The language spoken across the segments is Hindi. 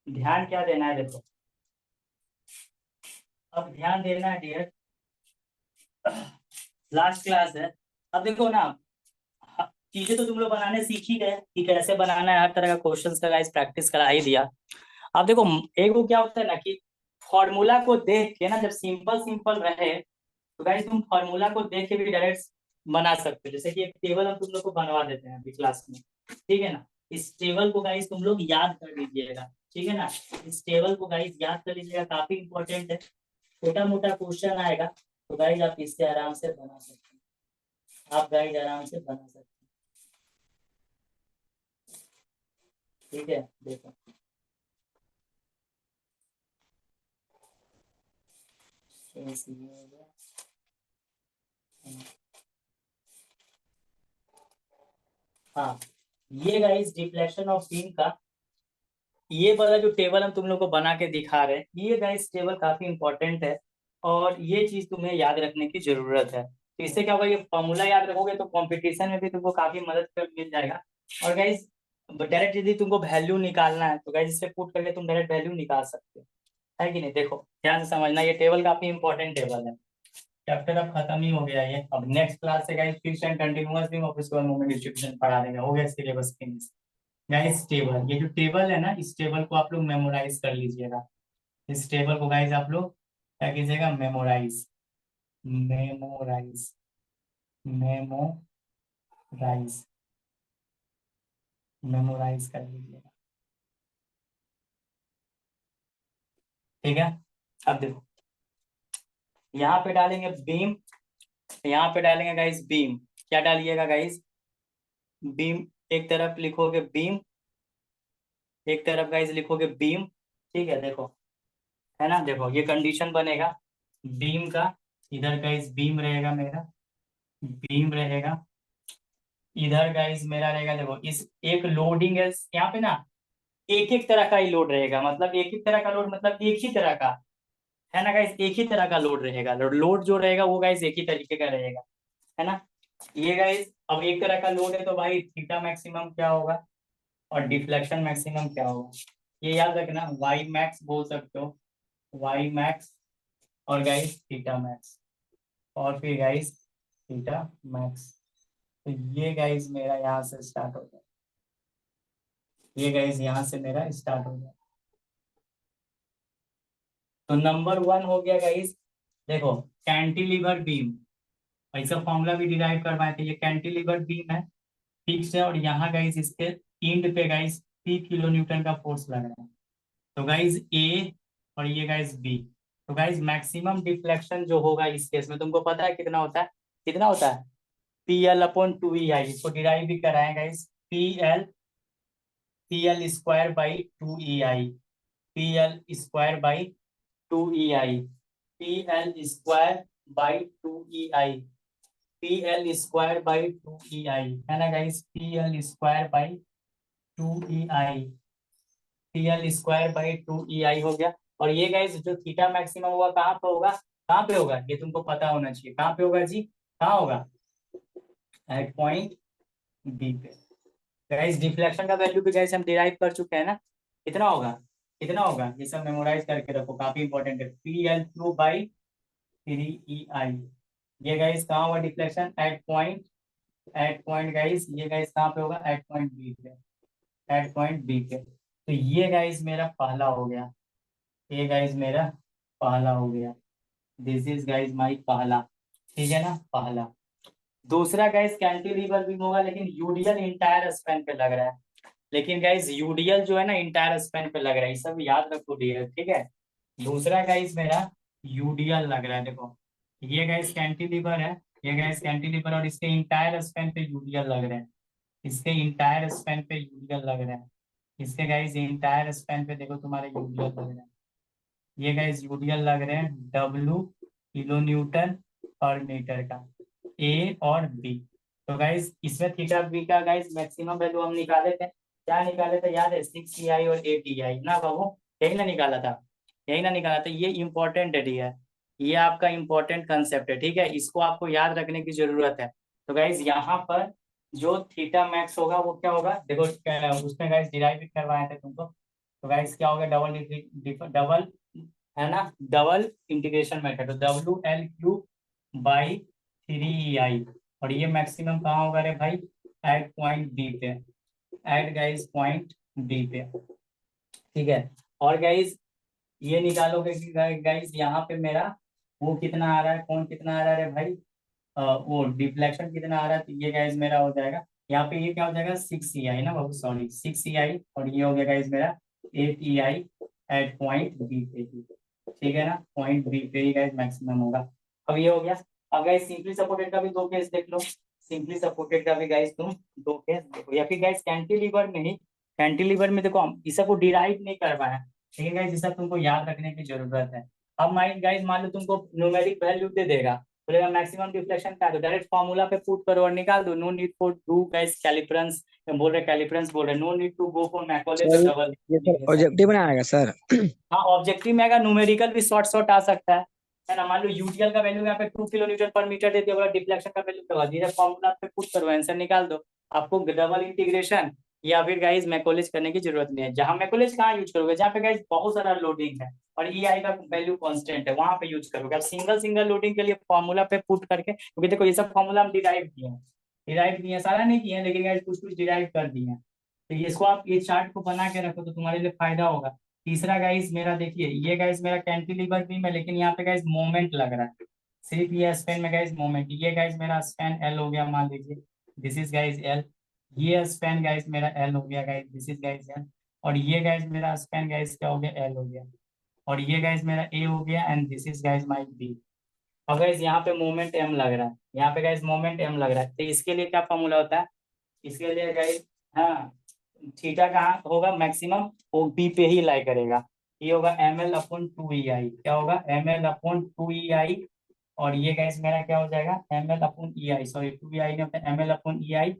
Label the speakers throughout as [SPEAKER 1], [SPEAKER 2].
[SPEAKER 1] ध्यान क्या देना है देखो। अब ध्यान देना है डियर, लास्ट क्लास है। अब देखो ना, चीजें तो तुम लोग बनाने सीख ही गए कि कैसे बनाना है, हर तरह का क्वेश्चंस का गाइस प्रैक्टिस करा ही दिया। अब देखो, एक वो क्या होता है ना कि फॉर्मूला को देख के ना, जब सिंपल सिंपल रहे तो गाइस तुम फॉर्मूला को देख के भी डायरेक्ट बना सकते हो। जैसे कि एक टेबल हम तुम लोग को बनवा देते हैं अभी क्लास में, ठीक है ना। इस टेबल को गाइस तुम लोग याद कर लीजिएगा, ठीक है ना। इस टेबल को गाइस याद कर लीजिएगा, काफी इंपॉर्टेंट है। छोटा मोटा क्वेश्चन आएगा तो गाइस आप इससे आराम से बना सकते हैं, आप गाइस आराम से बना सकते हैं, ठीक है। देखो ऐसे ही हो गया। हाँ, ये गाइस डिफ्लेक्शन ऑफ बीम का ये वाला जो टेबल हम तुम लोग को बना के दिखा रहे हैं, ये गाइस टेबल काफी इंपॉर्टेंट है और ये चीज तुम्हें याद रखने की जरूरत है। तो इससे क्या होगा, ये फॉर्मूला याद रखोगे तो कंपटीशन में भी तुमको काफी मदद कर मिल जाएगा। और गाइस डायरेक्ट यदि तुमको वैल्यू निकालना है तो गाइस इससे पुट करके तुम डायरेक्ट वैल्यू निकाल सकते हो, है कि नहीं। देखो ध्यान से समझना, ये टेबल काफी इंपॉर्टेंट टेबल है। चैप्टर अब खत्म ही हो गया ये। अब नेक्स्ट क्लास से guys fix and continuous beam of square moment distribution पढ़ा देंगे, हो गया सिलेबस फिनिश। गाइस टेबल, ये जो टेबल है ना, इस टेबल को आप लोग मेमोराइज कर लीजिएगा। इस टेबल को गाइस आप लोग क्या कीजिएगा, मेमोराइज, मेमोराइज, मेमोराइज, मेमोराइज कर लीजिएगा, ठीक है। अब देखो, यहाँ पे डालेंगे बीम, यहाँ पे डालेंगे गाइस बीम। क्या डालिएगा गाइस, बीम। एक तरफ लिखोगे बीम, एक तरफ गाइस लिखोगे बीम, ठीक है। देखो है ना, देखो ये कंडीशन बनेगा बीम का। इधर गाइस बीम रहेगा मेरा, बीम रहेगा। इधर गाइस मेरा रहेगा, देखो इस एक लोडिंग है यहाँ पे ना, एक एक तरह का ही लोड रहेगा, मतलब एक एक तरह का लोड, मतलब एक ही तरह का, है ना गाइस। एक ही तरह का लोड रहेगा, लोड जो रहेगा वो गाइस एक ही तरीके का रहेगा, है ना। ये गाइस अब एक तरह का लोड है तो भाई थीटा मैक्सिमम क्या होगा और डिफ्लेक्शन मैक्सिमम क्या होगा, ये याद रखना। वाई मैक्स बोल सकते हो, वाई मैक्स, और गाइस थीटा मैक्स, और फिर गाइस थीटा मैक्स। तो ये गाइस मेरा यहाँ से स्टार्ट हो जाए, ये गाइस यहाँ से मेरा स्टार्ट हो जाए। तो नंबर वन हो गया गाइस, देखो कैंटिलीवर बीम। ऐसा फॉर्मूला भी डिराइव करवाए थे, ये कैंटिलीवर बीम है, फिक्स है, और यहाँ गाइस इसके एंड पे गाइस 3 किलो न्यूटन का फोर्स लग रहा है। तो गाइस ए और ये गाइस बी। तो गाइस मैक्सिमम डिफ्लेक्शन जो होगा इस केस में तुमको पता है कितना होता है, कितना होता है, PL/2EI। इसको डिराइव भी कराए guys, PL square by 2EI, PL square by 2EI, PL square by 2EI, PL square by 2EI, है ना guys. PL square by 2EI, PL square by 2EI हो गया। और ये गाइस जो थीटा मैक्सिमम होगा कहाँ पे होगा, कहाँ पे होगा, ये तुमको पता होना चाहिए, कहाँ पे होगा जी, कहाँ होगा, एट पॉइंट बी पे। गाइस डिफ्लेक्शन का वैल्यू भी गाइस हम डिराइव कर चुके हैं ना, कितना होगा, कितना होगा, ये सब मेमोराइज करके रखो, काफी इंपॉर्टेंट है। PL/3EI। ये गाइस कहाँ होगा deflection, at point, at point guys, ये गाइस कहाँ पे होगा, एट पॉइंट बी पे, एट पॉइंट बी पे। तो ये गाइस मेरा पहला हो गया, ये गाइस मेरा पहला हो गया। दिस इज गाइस माई पहला, ठीक है ना, पहला। दूसरा गाइस कैंटिलीवर बीम होगा, लेकिन यूडीएल इंटायर स्पैन पे लग रहा है। लेकिन गाइस यूडीएल जो है ना इंटायर स्पैन पे लग रहा है, ये सब याद रखो डियर, ठीक है। दूसरा गाइस मेरा यूडीएल लग रहा है, देखो ये गाइस कैंटिलीवर है, ये गाइस कैंटिलीवर, और इसके इंटायर स्पैन पे यूडीएल लग रहे हैं, इसके इंटायर स्पैन पे यूडीएल लग रहे हैं, इसके गाइस इंटायर स्पैन पे देखो तुम्हारे यूडीएल लग रहे हैं। ये गाइस यूडीएल लग रहे हैं W kilo Newton per metre का, ए और बी। तो गाइस इसमें थीटा बी का गाइस मैक्सिमम वैल्यू हम निकाले थे, क्या निकाले थे याद है, 6EI और 8EI ना बाबू, यही ना निकाला था, यही ना निकाला था। ये इंपॉर्टेंट है डियर, ये आपका इंपॉर्टेंट कंसेप्ट है, ठीक है, इसको आपको याद रखने की जरूरत है। तो गाइस यहाँ पर जो थीटा मैक्स होगा वो क्या होगा, देखो उसमें गाइस डिराइव भी करवाए थे तुमको। तो गाइस क्या हो गया, डबल है ना, डबल इंटीग्रेशन मेथड, तो WL³/3EI। और ये मैक्सिमम कहाँ होगा रे भाई, एट पॉइंट बी पे, एट गाइस पॉइंट बी पे, ठीक है। और गाइस ये निकालोगे कि गाइस यहाँ पे मेरा वो कितना आ रहा है, कौन कितना आ रहा है रे भाई, वो डिफ्लेक्शन कितना आ रहा है, तो ये गाइस मेरा हो जाएगा यहाँ पे, ये क्या हो जाएगा 6EI ना बाबू, सॉरी 6EI, और ये हो गया गाइस मेरा 8EI एट पॉइंट बी पे ही, ठीक है ना, पॉइंट बी पे ही गाइस मैक्सिमम होगा। अब ये हो गया। अब गाइस सिंपली सपोर्टेड का भी दो केस देख लो, सिंपली सपोर्टेड का भी गाइस तुम दो केस देखो, या फिर गाइस कैंटिलीवर में ही, कैंटिलीवर में देखो हम इस सबको डिराइव नहीं करवा है, लेकिन गाइस ये सब तुमको याद रखने की जरूरत है। अब माइंड गाइस मान लो तुमको न्यूमेरिक वैल्यू दे देगा, बोलेगा मैक्सिमम डिफ्लेक्शन का, तो डायरेक्ट फॉर्मूला पे पुट करो और निकाल दो, no need for do guys Clapeyron's, बोल रहे कैलिब्रेंस बोल रहे, no need to go for Macaulay's और
[SPEAKER 2] सर
[SPEAKER 1] डबल
[SPEAKER 2] ये सर
[SPEAKER 1] इंटीग्रेशन।
[SPEAKER 2] ऑब्जेक्टिव बनाया है सर।
[SPEAKER 1] हाँ ऑब्जेक्टिव में अगर न्यूमेरिकल भी शॉर्ट शॉर्ट आ सकता है ना, मान लो यूटीएल का वैल्यू यहाँ पे 2 किलो न्यूटन पर मीटर दे दिया, डिफ्लेक्शन का वैल्यू करवा दिया, फॉर्मूला पे पुट करो, आंसर निकाल दो। आपको डबल इंटीग्रेशन या फिर गाइस मैकोलेज करने की जरूरत नहीं है। जहां मैकोलेज कहाँ यूज करोगे, जहाँ पे गाइस बहुत सारा लोडिंग है और ई आई का वैल्यू कांस्टेंट है, वहां पे यूज करोगे। अब सिंगल सिंगल लोडिंग के लिए फॉर्मूला पे पुट करके, क्योंकि देखो ये सब फॉर्मूला हम डिराइव किए हैं, डिराइव किए हैं, सारा नहीं किए हैं लेकिन गाइस कुछ कुछ डिराइव कर दिए हैं। तो इसको आप ये चार्ट को बना के रखो तो तुम्हारे लिए फायदा होगा। तीसरा गाइस मेरा देखिए, ये गाइस मेरा कैंटिलीवर बीम है, लेकिन यहाँ पे गाइस मोमेंट लग रहा है, सिर्फ ये स्पैन में गाइस मोमेंट, ये गाइस मेरा स्पैन एल हो गया मान लीजिए, दिस इज गाइस एल, ये स्पैन गाइस मेरा एल हो गया guys, this is guys L, और ये गाइस मेरा स्पैन गाइस क्या हो गया, एल हो गया, और ये गाइस मेरा ए हो गया, and this is guys my B. अब गाइस यहाँ पे मोमेंट एम लग रहा है, यहाँ पे गाइस मोमेंट एम लग रहा है, तो इसके लिए क्या फॉर्मूला होता है, इसके लिए गाइस, हाँ थीटा कहाँ होगा मैक्सिमम, वो बी पे ही लाई करेगा, ये होगा ml/2EI, क्या होगा ml/2EI, और ये गाइस मेरा क्या हो जाएगा ml/EI, सॉरी 2EI नहीं होता ml/EI,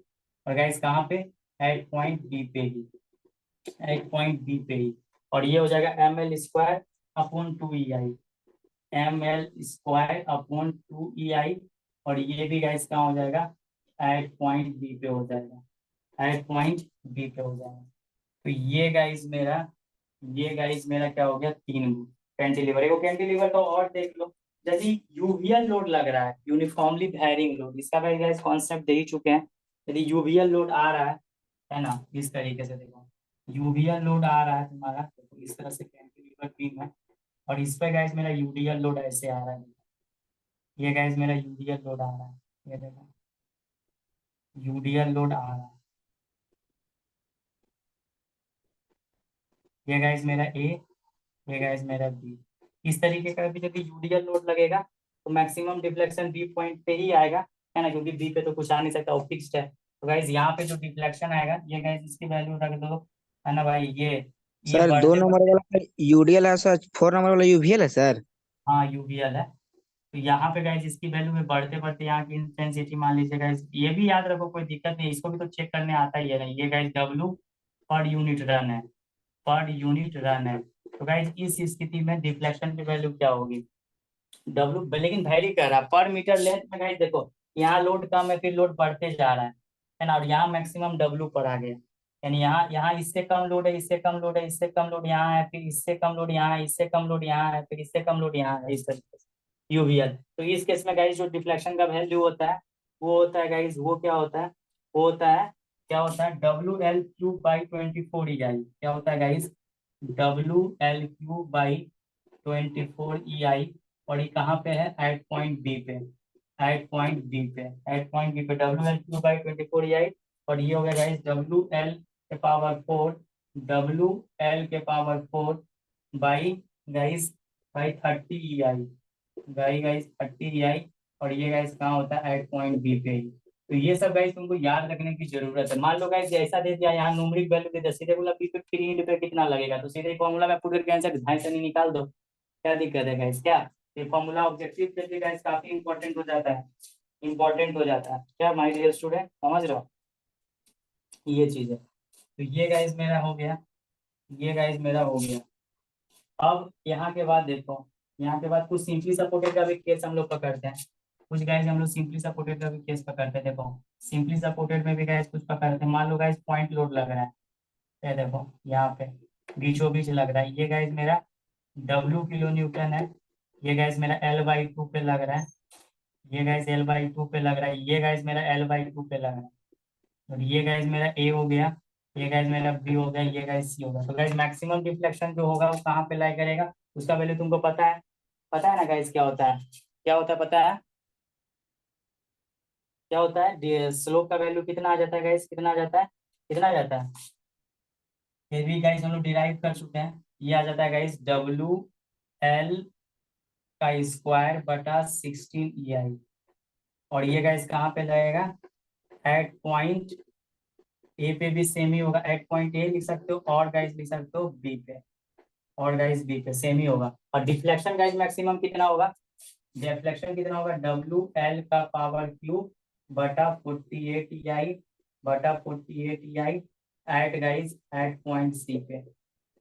[SPEAKER 1] और गाइस कहाँ पे, एट पॉइंट बी पे ही, एट पॉइंट बी पे ही, और ये हो जाएगा ml² / 2EI, ml² / 2EI, और ये भी गाइस कहाँ हो जाएगा, एट पॉइंट बी पे हो जाएगा, एट पॉइंट बी पे हो जाएगा। तो ये गाइस मेरा क्या हो गया, तीन कैंटिलीवर, एक कैंटिलीवर का और देख लो, यदि यूवीएल लोड लग रहा है, यूनिफॉर्मली वेरिंग लोड, इसका भाई गाइस कॉन्सेप्ट दे ही चुके हैं। यदि यूवीएल लोड आ रहा है ना, इस तरीके से देखो, यूवीएल लोड आ रहा है तुम्हारा, तो इस तरह से कैंटिलीवर बीम है, और इस पे गाइस मेरा यूडीएल लोड ऐसे आ रहा है, ये गाइस मेरा यूडीएल लोड आ रहा है, ये देखो यूडीएल लोड आ रहा है, ये गाइस मेरा ए, ये गाइस मेरा बी। इस तरीके का भी जब यूडीएल लोड लगेगा तो मैक्सिमम डिफ्लेक्शन बी पॉइंट पे ही आएगा, है ना, क्योंकि बी पे तो कुछ आ नहीं सकता, वो फिक्स्ड है। तो गाइस यहाँ पे जो डिफ्लेक्शन आएगा, ये गाइस इसकी वैल्यू रख दो, है ना भाई, ये
[SPEAKER 2] सर दो
[SPEAKER 1] बढ़ते
[SPEAKER 2] नंबर
[SPEAKER 1] बढ़ते,
[SPEAKER 2] वाला यूडीएल है सर, 4 नंबर वाला यूवीएल है सर।
[SPEAKER 1] हाँ यूवीएल है। तो यहाँ पे गाइस इसकी वैल्यू में बढ़ते बढ़ते यहाँ की इंटेंसिटी मान लीजिए गाइस, ये भी याद रखो कोई दिक्कत नहीं, इसको भी तो चेक करने आता ही है ना, ये guys W per unit run है, पर यूनिट रन है। तो गाइस इस स्थिति में डिफ्लेक्शन की वैल्यू क्या होगी, डब्लू, लेकिन वैरी कर रहा है पर मीटर लेंथ में गाइस, देखो यहाँ लोड कम है, फिर लोड बढ़ते जा रहा है ना, और यहाँ मैक्सिमम डब्लू पर आ गया, यानी यहाँ यहाँ इससे कम लोड है, इससे कम लोड है, इससे कम लोड यहाँ है, फिर इससे कम लोड यहाँ है, इससे कम लोड यहाँ है, फिर इससे कम लोड यहाँ है, इस तरीके से यूवीएल। तो इस केस में गाइस जो डिफ्लेक्शन का वैल्यू होता है, वो होता है गाइस, वो क्या होता है, वो होता है, क्या होता है, WL³ / 24EI, क्या होता है गाइस, WL³ / 24EI, और ये कहाँ पे है, एट पॉइंट बी पे, एट पॉइंट बी पे, एट पॉइंट बी पे WL³ / 24EI, और ये हो गया guys WL⁴, WL⁴ by guys, by 30EI, by guys 30EI, और ये गाइस कहाँ होता है, एट पॉइंट बी पे ही। तो ये सब गाइस तुमको याद रखने की जरूरत है। मान लो गाइस ऐसा दे दिया, यहाँ न्यूमेरिक वैल्यू दे दिया, सीधे बोला बी पे फील्ड पे कितना लगेगा, तो सीधे फॉर्मूला में पुट करके आंसर ढाई से निकाल दो, क्या दिक्कत है गाइस, क्या ये फॉर्मूला ऑब्जेक्टिव के लिए गाइस काफी इंपॉर्टेंट हो जाता है, इंपॉर्टेंट हो जाता है, क्या माय डियर स्टूडेंट, समझ रहे हो, ये चीज है। तो ये गाइस मेरा हो गया, ये गाइस मेरा हो गया। अब यहाँ के बाद देखो, यहाँ के बाद कुछ सिंपली सपोर्टेड का भी केस हम लोग पकड़ते हैं, कुछ गाइस हम लोग सिंपली सपोर्टेड का भी केस पकड़ते हैं। देखो सिंपली सपोर्टेड में भी गाइस कुछ पकड़ते हैं, मान लो गाइस पॉइंट लोड लग रहा है, ये देखो यहाँ पे बीचों बीच लग रहा है। ये गाइस मेरा W किलो न्यूटन है। ये गाइस मेरा L/2 पे लग रहा है। ये गाइस L/2 पे लग रहा है। ये गाइस मेरा L/2 पे लग रहा है। और ये गाइस मेरा A हो गया। ये गाइस मेरा B हो गया। ये गाइस C हो गया। तो गाइस मैक्सिमम डिफ्लेक्शन जो होगा वो कहाँ पे लाई करेगा, उसका वैल्यू तुमको पता है। पता है ना गाइस क्या होता है, क्या होता है पता है, क्या होता है। स्लोप का वैल्यू कितना आ जाता है गाइस, कितना आ जाता है, कितना आ जाता है। फिर भी गाइस हम लोग डिराइव कर चुके हैं। ये आ जाता है गाइस WL का स्क्वायर बटा 16 EI। और ये गाइस कहाँ पे लगेगा, एट पॉइंट ए पे भी सेम ही होगा। एट पॉइंट ए लिख सकते हो और गाइस लिख सकते हो बी पे, और गाइस बी पे सेम ही होगा। और डिफ्लेक्शन गाइस मैक्सिमम कितना होगा, डिफ्लेक्शन कितना होगा, WL का पावर क्यूब बटा 48 EI बटा 48 EI at guys at point C पे,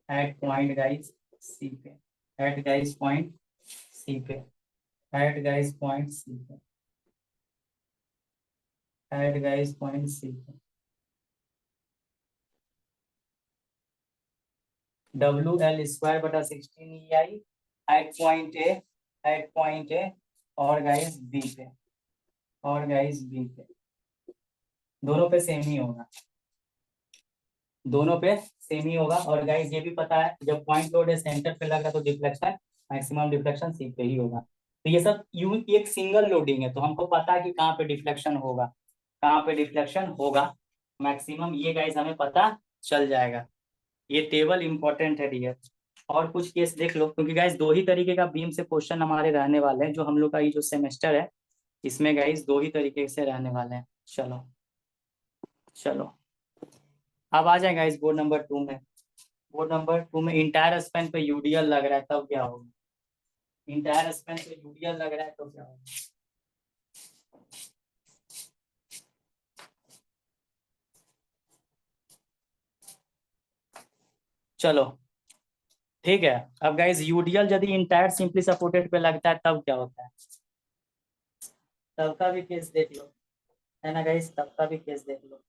[SPEAKER 1] एट पॉइंट गाइस सी पे, एट गाइस पॉइंट सी पे, एट गाइस पॉइंट सी पे, एट गाइस पॉइंट सी पे। WL² बटा 16 EI at point A, at point A, और गाइस बी पे, और गाइस बी पे। दोनों पे सेम ही होगा, दोनों पे सेम ही होगा। और गाइस ये भी पता है जब पॉइंट लोड है सेंटर पे लग रहा है तो डिफ्लेक्शन, मैक्सिमम डिफ्लेक्शन सी पे ही होगा। तो ये सब यू एक सिंगल लोडिंग है तो हमको पता है कि कहाँ पे डिफ्लेक्शन होगा, कहाँ पे डिफ्लेक्शन होगा मैक्सिमम, ये गाइस हमें पता चल जाएगा। ये टेबल इंपॉर्टेंट है डियर। और कुछ केस देख लो, क्योंकि गाइस दो ही तरीके का बीम से क्वेश्चन हमारे रहने वाले हैं जो हम लोग का ये जो सेमेस्टर है, इसमें गाइस दो ही तरीके से रहने वाले हैं। चलो चलो, अब आ जाएगा इस बोर्ड नंबर 2 में। बोर्ड नंबर 2 में इंटायर स्पैन पे यूडीएल लग रहा है तब क्या होगा, इंटायर स्पैन पे यूडीएल लग रहा है तो क्या होगा। चलो ठीक है। अब गाइस यूडीएल यदि इंटायर सिंपली सपोर्टेड पे लगता है तब क्या होता है, तब का भी केस देख लो, है ना गाइस, तब का भी केस देख लो।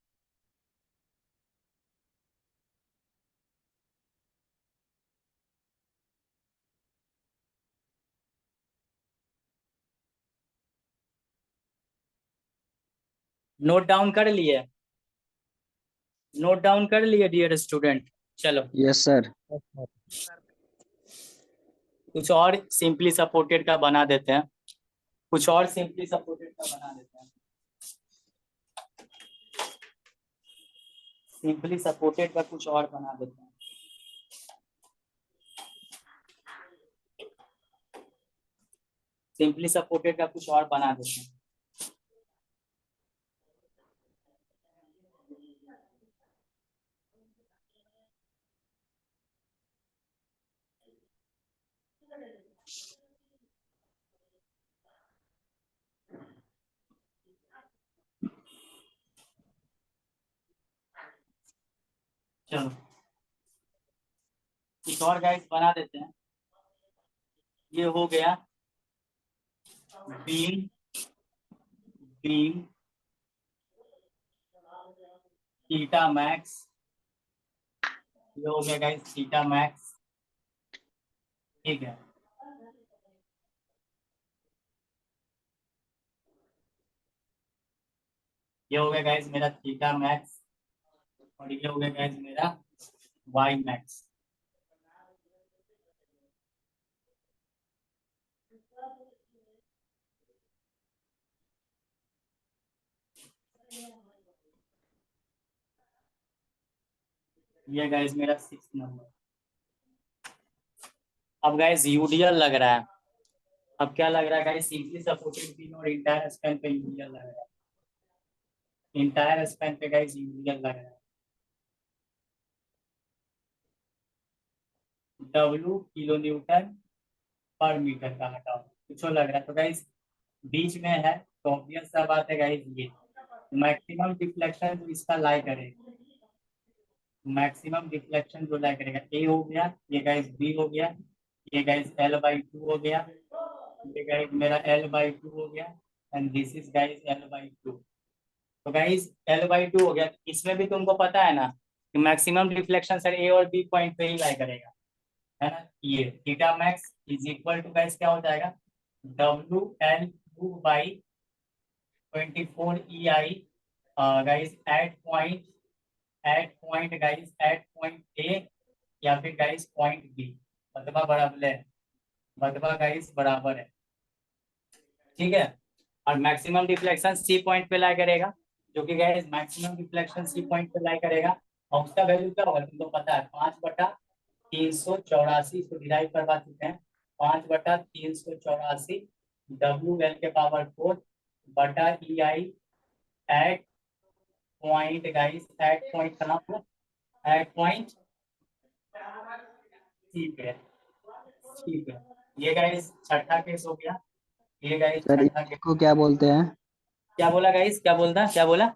[SPEAKER 1] नोट डाउन कर लिए, नोट डाउन कर लिए डियर स्टूडेंट। चलो
[SPEAKER 2] यस सर।
[SPEAKER 1] कुछ और सिंपली सपोर्टेड का बना देते हैं, कुछ और सिंपली सपोर्टेड का बना देते हैं, सिंपली सपोर्टेड का कुछ और बना देते हैं। सिंपली सपोर्टेड का कुछ और बना देते हैं। चलो कुछ और गाइस बना देते हैं। ये हो गया बीम, बीम थीटा मैक्स, ये हो गया गाइस थीटा मैक्स, ठीक है। ये हो गया गाइस मेरा थीटा मैक्स, और ये हो गया गाइस मेरा वाई मैक्स। ये गाइस मेरा 6 नंबर। अब गाइस यूडीएल लग रहा है, अब क्या लग रहा है गाइस, सिंपली सपोर्टेड बीम और इंटायर स्पैन पे यूडीएल लग रहा है, इंटायर स्पैन पे गाइस यूडीएल लग रहा है। W kilo Newton per metre का हटाओ, कुछ लग रहा है तो गाइस बीच में है तो ऑब्वियस सा बात है गाइस, ये मैक्सिमम डिफ्लेक्शन जो इसका लाई करेगा, मैक्सिमम डिफ्लेक्शन जो लाई करेगा ए हो गया, ये गाइस बी हो गया, ये गाइस L/2 हो गया, ये गाइस मेरा L/2 हो गया, and this is guys L/2। तो गाइस L/2 हो गया, इसमें भी तुमको पता है ना कि मैक्सिमम डिफ्लेक्शन सर ए और बी पॉइंट पे ही लाई करेगा, है ना। ये theta max is equal to guys क्या हो जाएगा, WL/24 EI guys at point guys at point A या फिर गाइस पॉइंट बी, बदबा बराबर है, बदबा गाइस बराबर है, ठीक है। और मैक्सिमम डिफ्लेक्शन सी पॉइंट पे लाई करेगा, जो कि guys maximum deflection C point पे लाई करेगा, और उसका वैल्यू क्या होगा तुमको पता है, 5/384, इसको डिराइव करवा चुके हैं, 5/384 WL/4 बटा EI at point guys at point कहाँ पर, एट पॉइंट सी पे, ठीक है। ये गाइस छठा केस हो गया, ये गाइस
[SPEAKER 2] सर
[SPEAKER 1] छठा
[SPEAKER 2] ईआई
[SPEAKER 1] केस।
[SPEAKER 2] को क्या बोलते हैं?
[SPEAKER 1] क्या बोला गाइस, क्या बोलता, क्या बोला?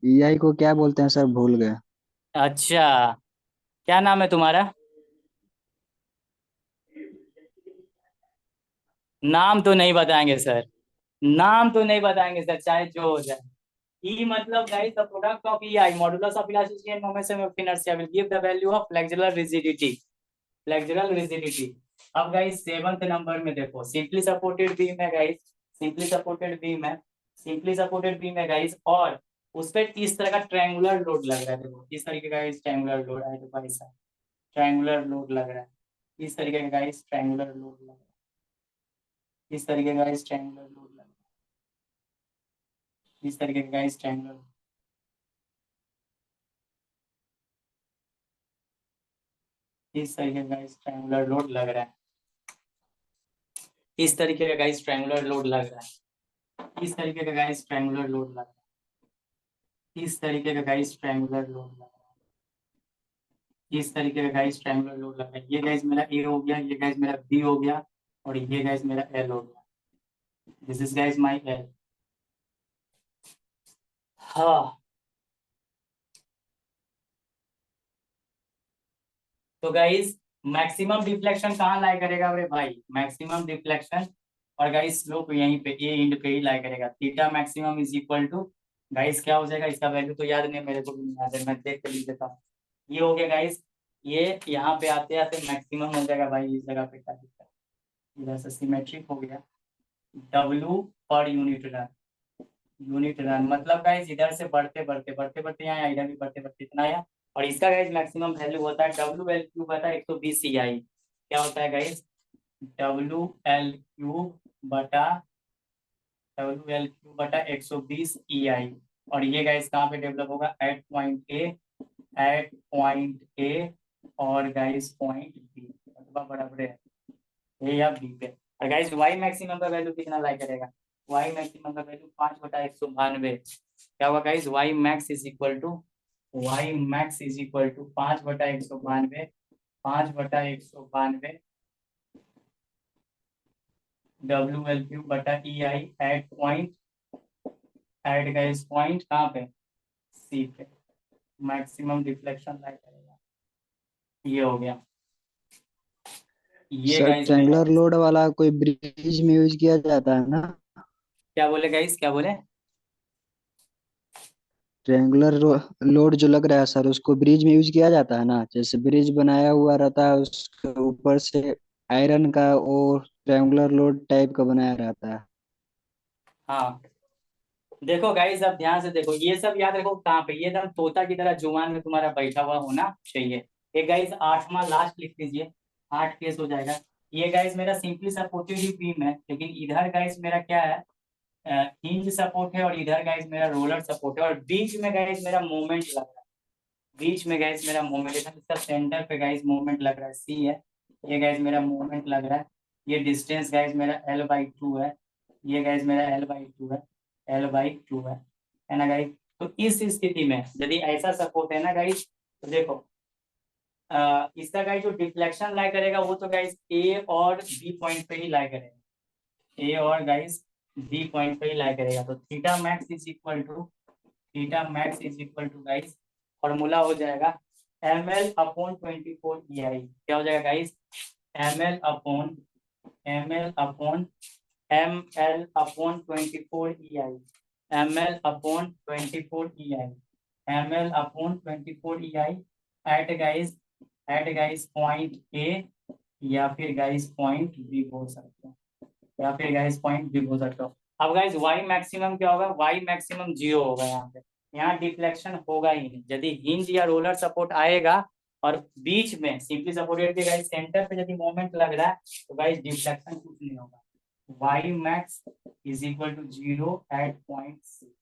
[SPEAKER 2] ईआई को क्या बोलते हैं सर, भूल गए।
[SPEAKER 1] अच्छा, क्या नाम है तुम्हारा? नाम तो नहीं बताएंगे सर, नाम तो नहीं बताएंगे सर, चाहे जो हो जाए। E मतलब guys the product of EI modulus of elasticity and momentum of inertia will give the value of flexural rigidity, flexural rigidity. अब गाइस सेवंथ नंबर में देखो, सिंपली सपोर्टेड बीम है गाइस, सिंपली सपोर्टेड बीम है, सिंपली सपोर्टेड बीम है गाइस, और उस पर इस तरह का ट्रायंगुलर लोड लग रहा है, देखो इस तरीके का गाइस ट्रायंगुलर लोड है, देखो ऐसा ट्रायंगुलर लोड लग रहा है, इस तरीके का गाइस ट्रायंगुलर लोड लग रहा है, इस तरीके का गाइस ट्रायंगुलर लोड लग रहा है, इस तरीके का गाइस ट्रायंगुलर, इस तरीके का गाइस ट्रायंगुलर लोड लग रहा है, इस तरीके का गाइस ट्रायंगुलर लोड लग रहा है, इस तरीके का गाइस ट्रायंगुलर लोड लग रहा है, इस तरीके का गाइस ट्रायंगुलर लोड लग रहा है, इस तरीके का गाइस ट्रायंगुलर लोड लग रहा है। ये गाइस मेरा ए हो गया, ये गाइस मेरा बी हो गया, और ये गाइस मेरा एल हो गया, this is guys my L. हाँ, तो गाइस मैक्सिमम डिफ्लेक्शन कहाँ लाई करेगा अरे भाई, मैक्सिमम डिफ्लेक्शन, और गाइस स्लोप यहीं पे ए एंड पे ही लाई करेगा, theta maximum is equal to guys क्या हो जाएगा, इसका वैल्यू तो याद नहीं, मेरे को भी नहीं याद है, मैं देख कर लिख देता हूँ। ये हो गया गाइस, ये यहाँ पे आते आते मैक्सिमम हो जाएगा भाई, इस जगह पे क्या दिक्कत है? इधर से सिमेट्रिक हो गया, W पर यूनिट रन मतलब गाइस इधर से बढ़ते बढ़ते बढ़ते बढ़ते यहाँ इधर भी बढ़ते बढ़ते इतना आया, और इसका गाइस मैक्सिमम वैल्यू होता है WL/120 EI, क्या होता है गाइस, WL³ बटा 120 EI, और ये गाइस कहाँ पे डेवलप होगा, एट पॉइंट ए और गाइस पॉइंट बी, मतलब बराबर है ए या बी पे। और गाइस वाई मैक्सिमम का वैल्यू कितना लाई करेगा, वाई मैक्सिमम का वैल्यू 5/192, क्या होगा guys, Y max is equal to, Y max is equal to 5/192, 5/192 WL³ बटा EI at point, at guys point कहाँ पे, सी पे, मैक्सिमम डिफ्लेक्शन लाई करेगा, ये हो गया, ये
[SPEAKER 2] सर
[SPEAKER 1] गाइस मेरा,
[SPEAKER 2] ट्रायंगुलर लोड वाला कोई ब्रिज में यूज किया जाता है ना?
[SPEAKER 1] क्या बोले गाइस, क्या बोले?
[SPEAKER 2] ट्रायंगुलर लोड जो लग रहा है सर, उसको ब्रिज में यूज किया जाता है ना, जैसे ब्रिज बनाया हुआ रहता है, उसके ऊपर से आयरन का वो ट्रायंगुलर लोड टाइप का बनाया रहता है।
[SPEAKER 1] हाँ, देखो गाइस अब ध्यान से देखो, ये सब याद रखो कहाँ पे, ये एकदम तोता की तरह जुबान में तुम्हारा बैठा हुआ होना चाहिए। ये गाइस आठवां लास्ट लिख लीजिए, 8 केस हो जाएगा। ये गाइस मेरा सिंपली सपोर्टेड ही बीम है, लेकिन इधर गाइस मेरा क्या है, हिंज सपोर्ट है, और इधर गाइस मेरा रोलर सपोर्ट है, और बीच में गाइस मेरा मूवमेंट लग रहा है, बीच में गाइस मेरा मूवमेंट है, इसका सेंटर पे गाइस मूवमेंट लग रहा है, सी है, ये गाइस मेरा मूवमेंट लग रहा है, ये डिस्टेंस गाइस मेरा L/2 है, ये गाइस मेरा L/2 है, L/2 है ना गाइस। तो इस स्थिति में यदि ऐसा सपोर्ट है ना गाइस, तो देखो इसका गाइस जो डिफ्लेक्शन लाई करेगा वो तो गाइस ए और बी पॉइंट पे ही लाई करेगा, ए और गाइस बी पॉइंट पे ही लाई करेगा, तो theta max is equal to, theta max is equal to guys formula हो जाएगा ML/24 EI, क्या हो जाएगा guys, ML/, ML/24 EI, ML/24 EI, ml/24 EI at guys point A या फिर गाइस पॉइंट बी बोल सकते हो, या फिर गाइस पॉइंट बी बोल सकते हो। अब गाइस वाई मैक्सिमम क्या होगा, वाई मैक्सिमम 0 होगा यहाँ पे, यहाँ डिफ्लेक्शन होगा ही नहीं। यदि हिंज या रोलर सपोर्ट आएगा और बीच में सिंपली सपोर्टेड के गाइस सेंटर पे यदि मोमेंट लग रहा है तो गाइस डिफ्लेक्शन कुछ नहीं होगा। Y max is equal to 0 at point C.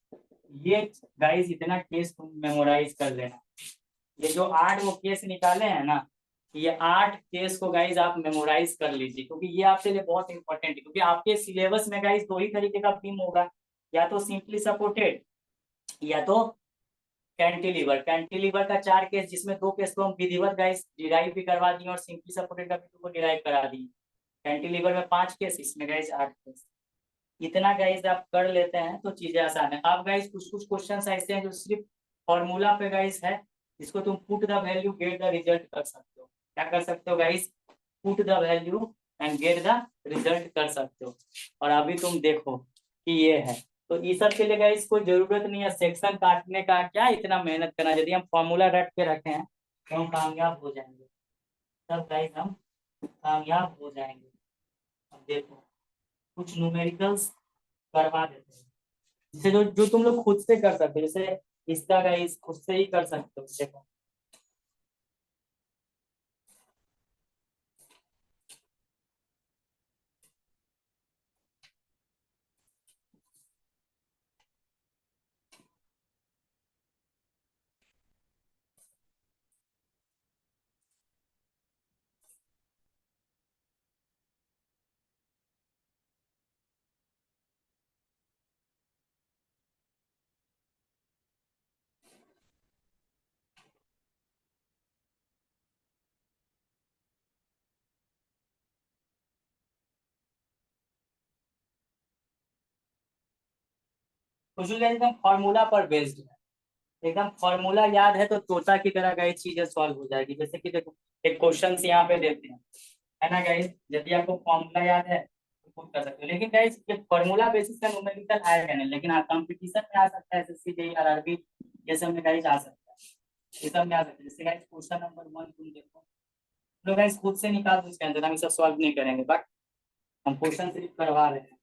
[SPEAKER 1] ये गाइस इतना केस तुम मेमोराइज कर लेना। ये जो 8 वो केस निकाले हैं ना, ये 8 केस को गाइज आप मेमोराइज कर लीजिए, क्योंकि ये आपके लिए बहुत इंपॉर्टेंट है। क्योंकि आपके सिलेबस में गाइज दो ही तरीके का बीम होगा, या तो सिंपली सपोर्टेड या तो कैंटिलीवर। कैंटिलीवर का 4 केस, जिसमें 2 केस को हम विधिवत गाइज डिराइव भी करवा दिए और सिंपली सपोर्टेड का भी 2 को डिराइव करा दिए। कैंटिलीवर में 5 केस, इसमें गाइज 8 केस। इतना गाइज आप कर लेते हैं तो चीजें आसान है। अब गाइज कुछ कुछ क्वेश्चन ऐसे हैं जो सिर्फ फॉर्मूला पे गाइज है, इसको तुम put the value get the result कर सकते हो। क्या कर सकते हो guys, put the value and get the result कर सकते हो। और अभी तुम देखो कि ये है, तो इस सब के लिए गाइज कोई जरूरत नहीं है सेक्शन काटने का, क्या इतना मेहनत करना। यदि हम फॉर्मूला रट के रखे हैं तो हम कामयाब हो जाएंगे, तब गाइज हम कामयाब हो जाएंगे। अब देखो कुछ न्यूमेरिकल्स करवा देते हैं, जैसे जो जो तुम लोग खुद से कर सकते हो, जैसे इसका गाइस खुद से ही कर सकते हो। देखो कुछ लोग एकदम फॉर्मूला पर बेस्ड है, एकदम फॉर्मूला याद है तो तोता की तरह गाइस चीजें सॉल्व हो जाएगी। जैसे कि देखो एक क्वेश्चन यहाँ पे देते हैं, है ना गाइस, यदि आपको फॉर्मूला याद है तो खुद कर सकते हो। लेकिन गाइस ये फॉर्मूला बेसिस का न्यूमेरिकल आएगा नहीं, लेकिन हाँ कंपटीशन में आ सकता है, एसएससी जेईई आरआरबी ये सब में गाइस आ सकता है, ये सब में आ सकता है। जैसे गाइस क्वेश्चन नंबर 1 तुम देखो, तो गाइस खुद से निकाल दो, इसके अंदर हम सब सॉल्व नहीं करेंगे, बट हम क्वेश्चन सिर्फ करवा रहे हैं।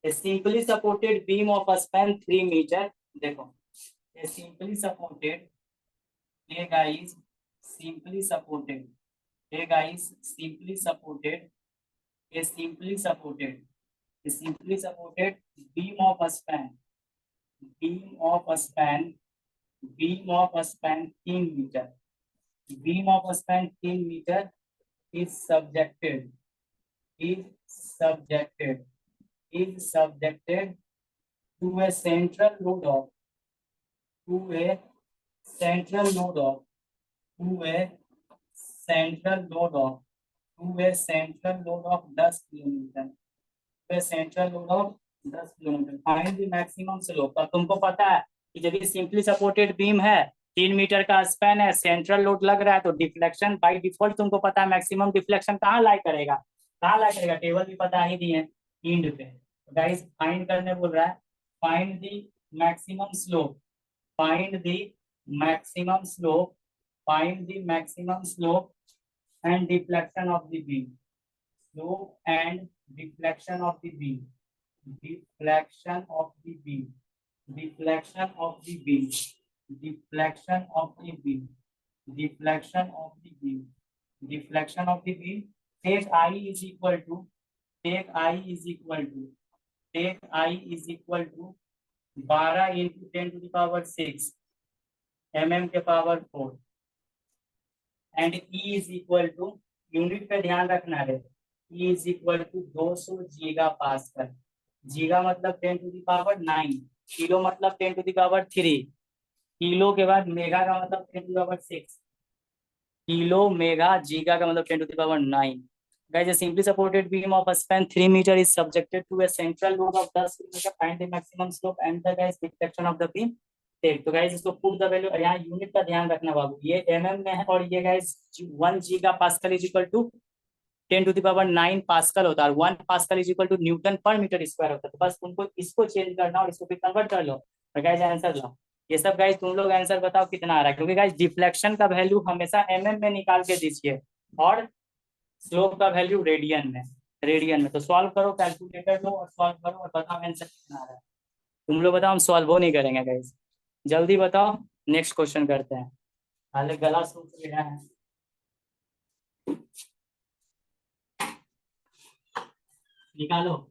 [SPEAKER 1] A simply supported beam of a span 3 meter, देखो a simply supported, a guys simply supported, a guys simply supported, a simply supported, a simply supported beam of a span, beam of a span, beam of a span 3 meter, beam of a span 3 meter is subjected, is subjected, is subjected to a central load of, to a central load of, to a central load of, to a central load of 10 kilometre, to a central load of 10 kilometre. Find the maximum slope. अब तुमको पता है कि यदि सिंपली सपोर्टेड बीम है, 3 मीटर का स्पैन है, सेंट्रल लोड लग रहा है, तो डिफ्लेक्शन बाय डिफॉल्ट तुमको पता है मैक्सिमम डिफ्लेक्शन कहाँ लाई करेगा, कहाँ लाई करेगा, टेबल भी पता ही दिए हैं, इंड पे। गाइस फाइंड करने बोल रहा है, find the maximum slope, find the maximum slope, find the maximum slope and deflection of the beam, slope and deflection of the beam, deflection of the beam, deflection of the beam, deflection of the beam, deflection of the beam, deflection of the beam। take I is equal to, take I is equal to, take I is equal to 12 into 10 to the power 6 mm के power 4 and E is equal to, unit पे ध्यान रखना है, E is equal to 200 giga pascal. Giga मतलब 10 टू द पावर 9, किलो मतलब 10 टू द पावर 3, किलो के बाद मेगा का मतलब 10 to the power 6, kilo mega giga का मतलब 10 to the power 9। Guys, a simply supported beam of a span 3 meter is subjected to a central load of 10 kilometer. Find the maximum slope and the guys deflection of the beam। ठीक, तो गाइस इसको पुट द वैल्यू, यहाँ यूनिट का ध्यान रखना बाबू, ये mm में है और ये guys 1 giga pascal is equal to 10 to the power 9 pascal होता है, और 1 pascal is equal to newton per metre square होता है। तो बस उनको इसको चेंज करना और इसको फिर कन्वर्ट कर लो और गाइस आंसर लो। ये सब गाइस तुम लोग आंसर बताओ कितना आ रहा है, क्योंकि गाइस डिफ्लेक्शन का वैल्यू हमेशा में निकाल के दीजिए, और स्लोप का वैल्यू रेडियन में तो सॉल्व करो, कैलकुलेटर लो और सॉल्व करो और बताओ आंसर कितना आ रहा है। तुम लोग बताओ, हम सॉल्व हो नहीं करेंगे गाइस, जल्दी बताओ। नेक्स्ट क्वेश्चन करते हैं, हाले गला सूख गया है। निकालो।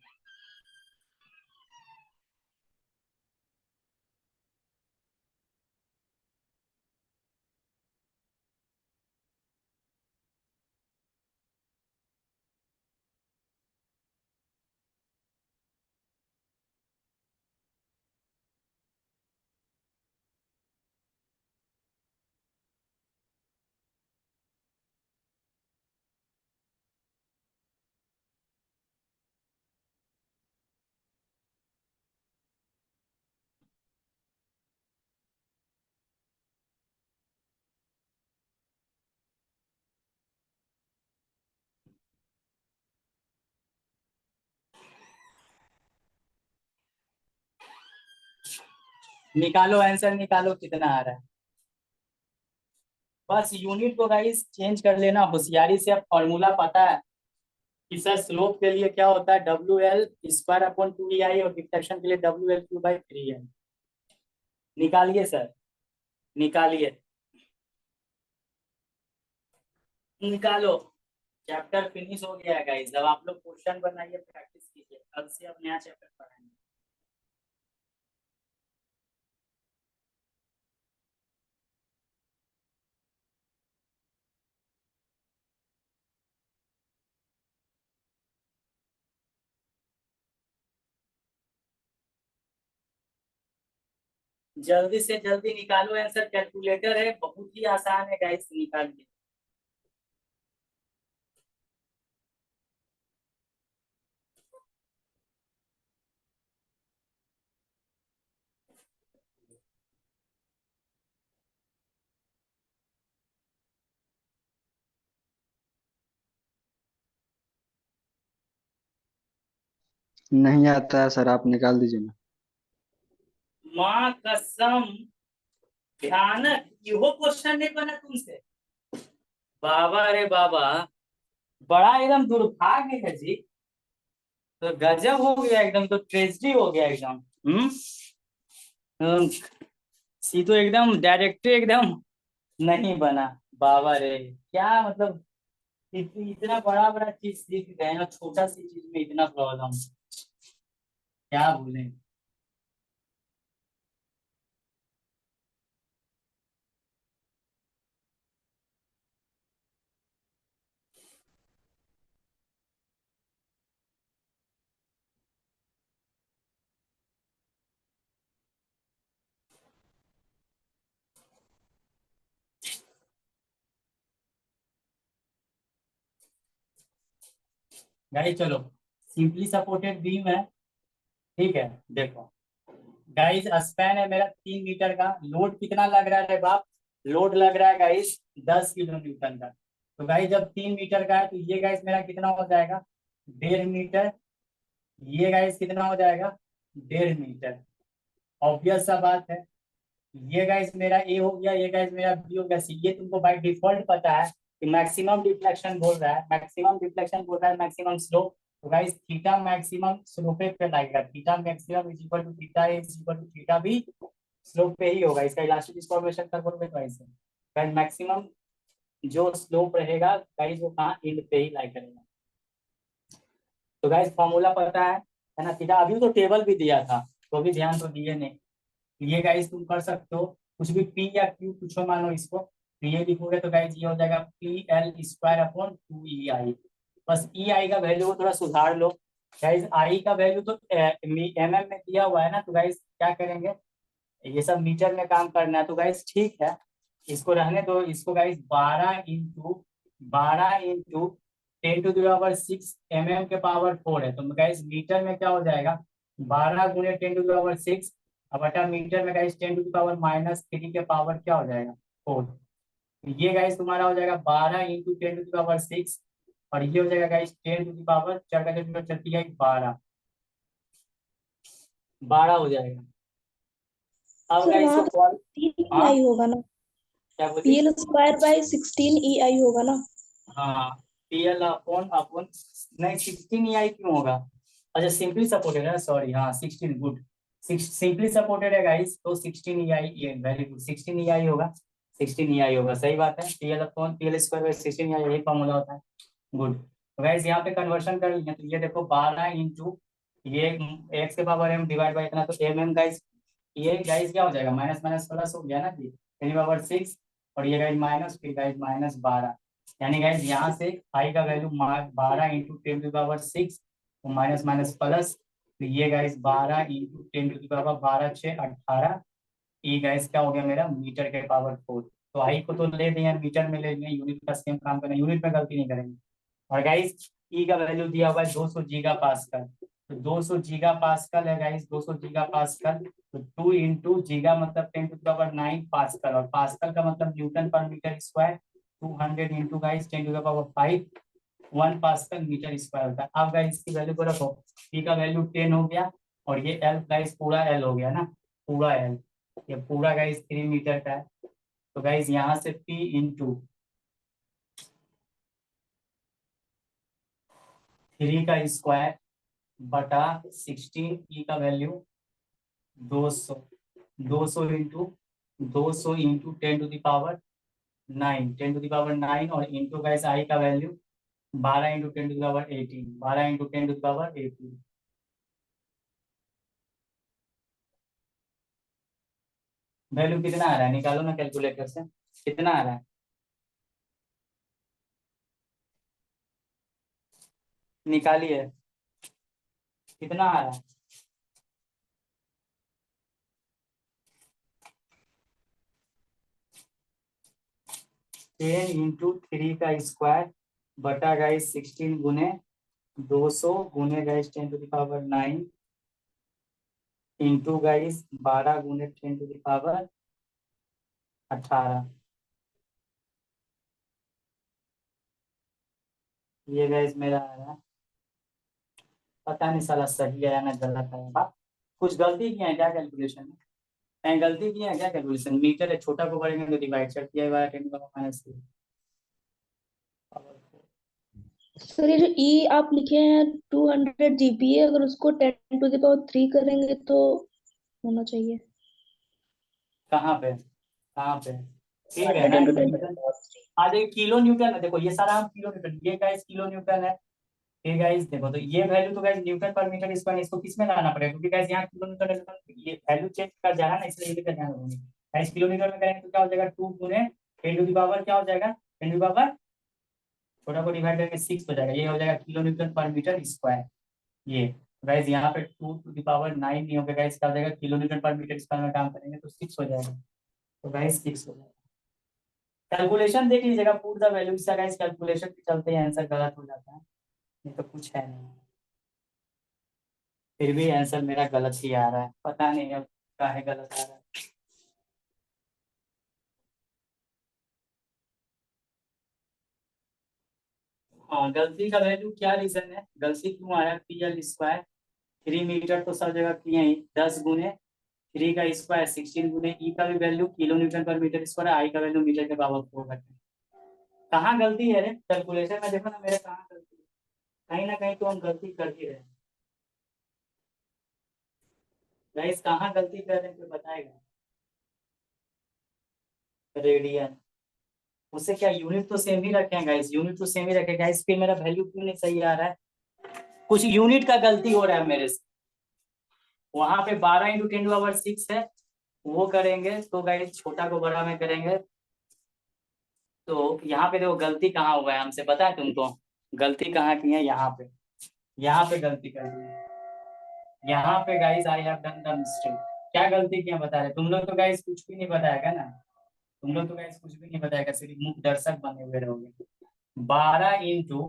[SPEAKER 1] निकालो आंसर, निकालो कितना आ रहा है। बस यूनिट को गाइस चेंज कर लेना होशियारी से। अब फॉर्मूला पता है कि सर स्लोप के लिए क्या होता है, WL² अपॉन 2EI, और डिफ्लेक्शन के लिए WL/3L। निकालिए सर, निकालिए, निकालो। चैप्टर फिनिश हो गया है गाइस, अब आप लोग क्वेश्चन बनाइए, प्रैक्टिस कीजिए, कल से अब नया चैप्टर पढ़ाएंगे। जल्दी से जल्दी निकालो आंसर, कैलकुलेटर है, बहुत ही आसान है गाइस, निकालिए।
[SPEAKER 2] नहीं आता है सर, आप निकाल दीजिए ना।
[SPEAKER 1] माँ कसम, भयानक, इहो क्वेश्चन नहीं बना तुमसे। बाबा रे बाबा, बड़ा एकदम दुर्भाग्य है जी। तो गजब हो गया एकदम, तो ट्रेजेडी हो गया एकदम। हम्म, सी तो एकदम डायरेक्ट एकदम नहीं बना। बाबा रे, क्या मतलब, इतना बड़ा बड़ा चीज सीख गए ना, छोटा सी चीज में इतना प्रॉब्लम, क्या बोले। गाइस चलो, सिंपली सपोर्टेड बीम है, ठीक है। देखो गाइस, स्पैन है मेरा 3 मीटर का, लोड कितना लग रहा है रे बाप, लोड लग रहा है गाइस 10 किलो न्यूटन का। तो गाइस जब 3 मीटर का है तो ये गाइस मेरा कितना हो जाएगा, 1.5 मीटर। ये गाइस कितना हो जाएगा, 1.5 मीटर। ऑब्वियस सा बात है। ये गाइस मेरा ए हो गया, ये गाइस मेरा बी हो गया, सी। ये तुमको बाय डिफॉल्ट पता है कि मैक्सिमम डिफ्लेक्शन बोल रहा है, मैक्सिमम डिफ्लेक्शन बोल रहा है, मैक्सिमम स्लोप। तो गाइस थीटा मैक्सिमम स्लोप पे लगेगा, theta maximum is equal to theta A is equal to theta B, slope पे ही होगा। इसका इलास्टिक डिस्ट्रीब्यूशन कर बोलोगे तो ऐसे गाइस, मैक्सिमम जो स्लोप रहेगा गाइस वो कहाँ, एंड पे ही लाई करेगा। तो गाइस फॉर्मूला पता है ना, थीटा। अभी तो टेबल भी दिया था, तो भी ध्यान तो दिए नहीं। ये गाइस तुम कर सकते हो, कुछ भी पी या क्यू कुछ मानो इसको, तो ये लिखोगे तो गाइस ये हो जाएगा PL² अपॉन 2EI। बस ई आई का वैल्यू को थोड़ा सुधार लो। गाइस आई का वैल्यू तो MM में दिया हुआ है ना, तो गाइस क्या करेंगे, ये सब मीटर में काम करना है, तो गाइस ठीक है, इसको रहने दो। इसको गाइस 12 × 10⁶ MM के पावर 4 है, तो गाइस मीटर में क्या हो जाएगा, 12 × 10⁶ अब बटा मीटर में गाइस 10⁻³ के पावर क्या हो जाएगा, 4। ये गाइस तुम्हारा हो जाएगा 12 × 10⁶, और ये हो जाएगा गाइस 10⁻4 का जो चलती है 12, 12 हो जाएगा। अब
[SPEAKER 3] सर
[SPEAKER 1] गाइस
[SPEAKER 3] वहाँ
[SPEAKER 1] इसको
[SPEAKER 3] तो
[SPEAKER 1] कॉल,
[SPEAKER 3] 16
[SPEAKER 1] हाँ
[SPEAKER 3] EI होगा ना,
[SPEAKER 1] क्या बोली?
[SPEAKER 3] PL स्क्वायर बाय 16 EI होगा ना।
[SPEAKER 1] हाँ PL अपॉन अपॉन, नहीं 16 EI क्यों होगा? अच्छा सिंपली सपोर्टेड है, सॉरी, हाँ 16, गुड, सिंपली सपोर्टेड है गाइस, तो 16 EI, ये वेरी गुड, 16 EI होगा, 16 EI होगा, सही बात है। PL upon PL square by 16 EI, यही फॉर्मूला होता है, गुड। तो गाइस यहाँ पे कन्वर्शन कर लिया, तो ये देखो 12 इंटू ये x के पावर m डिवाइड बाई इतना, तो mm गाइस, ये गाइस क्या हो जाएगा, माइनस माइनस प्लस हो गया ना जी, 10 पावर 6, और ये गाइस माइनस, फिर गाइस -12, यानी गाइस यहाँ से i का वैल्यू 12 इंटू 10 की पावर 6, माइनस माइनस प्लस, तो ये गाइस 12 इंटू 10 की पावर 12, 6 18, ई गाइस क्या हो गया मेरा, मीटर के पावर 4। तो आई को तो ले दिया, मीटर में ले लिया, यूनिट का सेम काम करना, यूनिट में गलती नहीं करेंगे। और गाइस ई का वैल्यू दिया हुआ है 200 गीगा पास्कल, तो 200 गीगा पास्कल है गाइस, 200 गीगा पास्कल, तो 2 इंटू जीगा मतलब 10 टू द पावर 9 पास्कल, और पास्कल का मतलब newton per metre square, 200 into guys 10 to the power 5, 1 pascal metre square होता है। अब गाइस इसकी वैल्यू को रखो, पी का वैल्यू 10 हो गया, और ये एल गाइस पूरा एल हो गया ना, पूरा एल, ये पूरा गाइस 3 मीटर का है, तो गाइस यहाँ से पी इंटू 3 का स्क्वायर बटा 16, ई का value 200, 200 into 10 to the power 9, 10 to the power 9, और इंटू गाइस आई का value 12 into 10 to the power 18, 12 into 10 to the power 18, value कितना आ रहा है, निकालो ना कैलकुलेटर से, कितना आ रहा है, निकालिए, कितना आ रहा है? 10 इंटू 3 का स्क्वायर बटा गाइस 16 गुने 200 गुने guys 10 to the power 9 into guys 12 गुने 10 टू द पावर 18, ये गाइस मेरा आ रहा है, पता नहीं साला सही है या ना गलत है, बात कुछ गलती किया है क्या कैलकुलेशन में, कहीं गलती किया है क्या कैलकुलेशन, मीटर है, छोटा को बढ़ेंगे तो डिवाइड कर दिया हुआ है 10 टू द पावर -3।
[SPEAKER 3] सर ये जो ई आप लिखे हैं 200 GPa, अगर उसको 10 to the power 3 करेंगे तो होना चाहिए।
[SPEAKER 1] कहाँ पे, कहाँ पे, ठीक है
[SPEAKER 3] 10
[SPEAKER 1] 9
[SPEAKER 3] to
[SPEAKER 1] Newton,
[SPEAKER 3] 10 to the power 3।
[SPEAKER 1] हाँ देखिए किलो न्यूटन है, देखो ये सारा हम किलो न्यूटन, ये गाइस किलो न्यूटन है, ठीक गाइस देखो, तो ये वैल्यू तो guys Newton per metre square, इसको किस में लाना पड़ेगा, क्योंकि गाइस यहाँ किलो न्यूटन है, तो ये वैल्यू चेंज कर जा रहा है ना, इसलिए ये का ध्यान रखोगे, गाइस किलो मीटर में करेंगे तो क्या हो जाएगा, 2 गुने 10 टू द पावर क्या हो जाएगा, 10 टू द पावर, छोटा को डिवाइड करके 6 हो जाएगा, ये हो जाएगा kilo Newton per metre square, ये गाइस यहाँ पे 2 टू द पावर 9 नहीं होगा गाइस, क्या हो जाएगा, kilo Newton per metre square में काम करेंगे तो 6 हो जाएगा, तो गाइस 6 हो जाएगा। कैलकुलेशन देख लीजिएगा, पुट द वैल्यू से गाइस, कैलकुलेशन के चलते ही आंसर गलत हो जाता है, ये तो कुछ है नहीं, फिर भी आंसर मेरा गलत ही आ रहा है, पता नहीं अब काहे गलत आ रहा है। हाँ गलती का वैल्यू क्या रीजन है, गलती क्यों आया, PL स्क्वायर 3 मीटर तो सब जगह किए ही, 10 गुने 3 का स्क्वायर 16 गुने ई का भी value kilo Newton per metre square, आई का वैल्यू मीटर के पावर 4 है। कहाँ गलती है रे कैलकुलेशन में, देखो ना मेरे कहाँ गलती है, कहीं ना कहीं तो हम गलती कर ही रहे हैं, गाइस कहाँ गलती कर रहे हैं तो बताएगा, रेडियन, उससे क्या, यूनिट तो सेम ही रखे हैं गाइस, यूनिट तो सेम ही रखे गाइस, फिर मेरा वैल्यू क्यों नहीं सही आ रहा है, कुछ यूनिट का गलती हो रहा है मेरे से, वहां पे 12 इंटू 10 टू द पावर 6 है, वो करेंगे तो गाइस छोटा को बड़ा में करेंगे, तो यहाँ पे देखो गलती कहाँ हुआ है, हमसे पता है तुमको, गलती कहाँ की है, यहाँ पे गलती कर दी है, यहाँ पे guys I have done the mistake, क्या गलती किया बता रहे, तुम लोग तो गाइस कुछ भी नहीं बताएगा ना, तुम लोग तो गाइस कुछ भी नहीं बताएगा, सिर्फ मुख दर्शक बने हुए रहोगे, 12 इंटू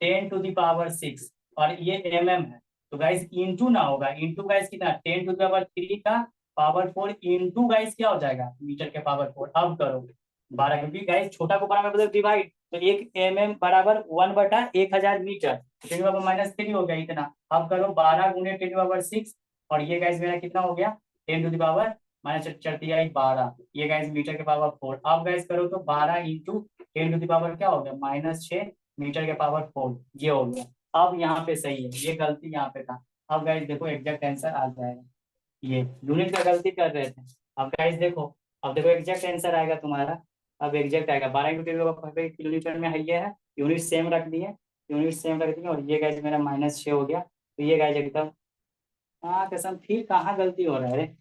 [SPEAKER 1] 10 टू द पावर 6, और ये है, तो गाइस इंटू ना होगा, इंटू गाइस कितना, 10 टू द पावर 3 का पावर 4 इंटू गाइस क्या हो जाएगा, मीटर के पावर 4, अब करो 12, क्योंकि गाइस छोटा को बड़ा में बदल डिवाइड, तो 1 बराबर 1/1000 मीटर, 10 टू द पावर -3 हो गया इतना, अब करो 12 गुने 10 टू द पावर 6, और ये गाइस मेरा कितना हो गया, 10 टू द पावर माइनस चढ़ती आई 12, ये गाइस मीटर के पावर 4। अब गाइस करो तो 12 इंटू 10 टू द पावर क्या हो गया, -6 मीटर के पावर 4, ये हो गया। अब यहाँ पे सही है, ये गलती यहाँ पे था। अब गाइस देखो एग्जैक्ट आंसर आ जाएगा। ये यूनिट का गलती कर रहे थे। अब गाइस देखो, अब देखो एग्जैक्ट आंसर आएगा तुम्हारा। अब एग्जैक्ट आएगा 12 इंटू 10 किलोमीटर में है, ये है। यूनिट सेम रख दिए, यूनिट सेम रख दिए, और ये गाइस मेरा -6 हो गया। तो ये गाइस एकदम, हाँ कसम, फिर कहाँ गलती हो रहा है रे?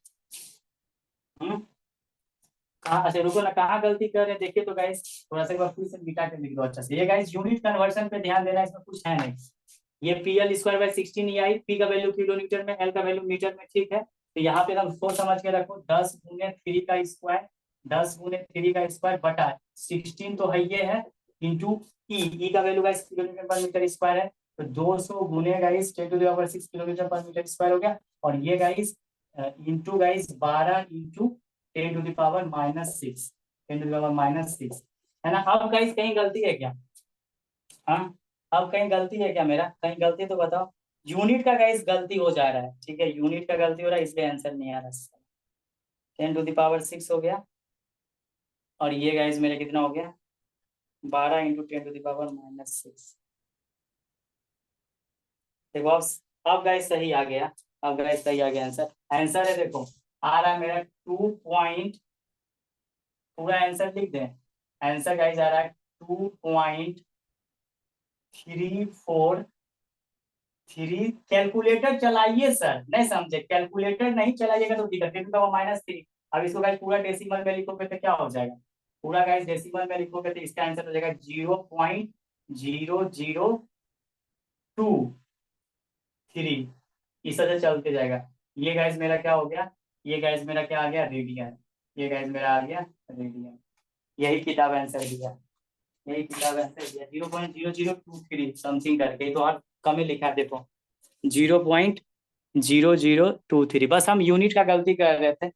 [SPEAKER 1] कहाँ, अच्छा रुको ना, कहाँ गलती कर रहे हैं देखिए तो गाइस, थोड़ा सा एक बार फिर से मिटा के लिख दो अच्छा से। ये गाइस यूनिट कन्वर्शन पे ध्यान देना, इसमें कुछ है नहीं। ये PL²/16 EI, पी का वैल्यू किलोमीटर में, एल का वैल्यू मीटर में, ठीक है। तो यहाँ पे हम सोच समझ के रखो, 10 × 3 का स्क्वायर, 10 × 3 का स्क्वायर बटा 16 तो है ये है, इंटू ई का वैल्यू गाइस किलोमीटर पर मीटर स्क्वायर है। तो 200 गुने गाइस 10⁻6 किलोमीटर पर मीटर स्क्वायर हो गया। और ये गाइस इंटू गाइस 12 इंटू 10⁻⁻6, 10⁻�6 है ना। अब गाइस कहीं गलती है क्या? हाँ, अब कहीं गलती है क्या मेरा? कहीं गलती तो बताओ। यूनिट का गाइस गलती हो जा रहा है, ठीक है, यूनिट का गलती हो रहा है, इसलिए आंसर नहीं आ रहा। 10⁻6 हो गया, और ये गाइस मेरा कितना हो गया, 12 इंटू 10⁻⁻6। देखो अब गाइस सही आ गया, अब गाइस सही आ गया आंसर। आंसर है देखो, आ रहा है मेरा 2 पॉइंट, पूरा आंसर लिख दें। आंसर गाइस आ रहा है 2.34 कैलकुलेटर चलाइए सर, नहीं समझे? कैलकुलेटर नहीं चलाइएगा तो दिक्कत, 10⁻�3। अब इसको गाइस पूरा डेसिमल में लिखोगे तो क्या हो जाएगा? पूरा गाइस डेसिमल में लिखोगे तो इसका आंसर हो जाएगा 0.0023, इस तरह से चलते जाएगा। ये गाइस मेरा क्या हो गया, ये गाइस मेरा क्या आ गया, रेडियन। ये गाइस मेरा आ गया रेडियन। यही किताब आंसर दिया, यही किताब आंसर दिया, 0.0023 समथिंग करके, तो और कम ही लिखा देखो, 0.0023। बस हम यूनिट का गलती कर रहे थे,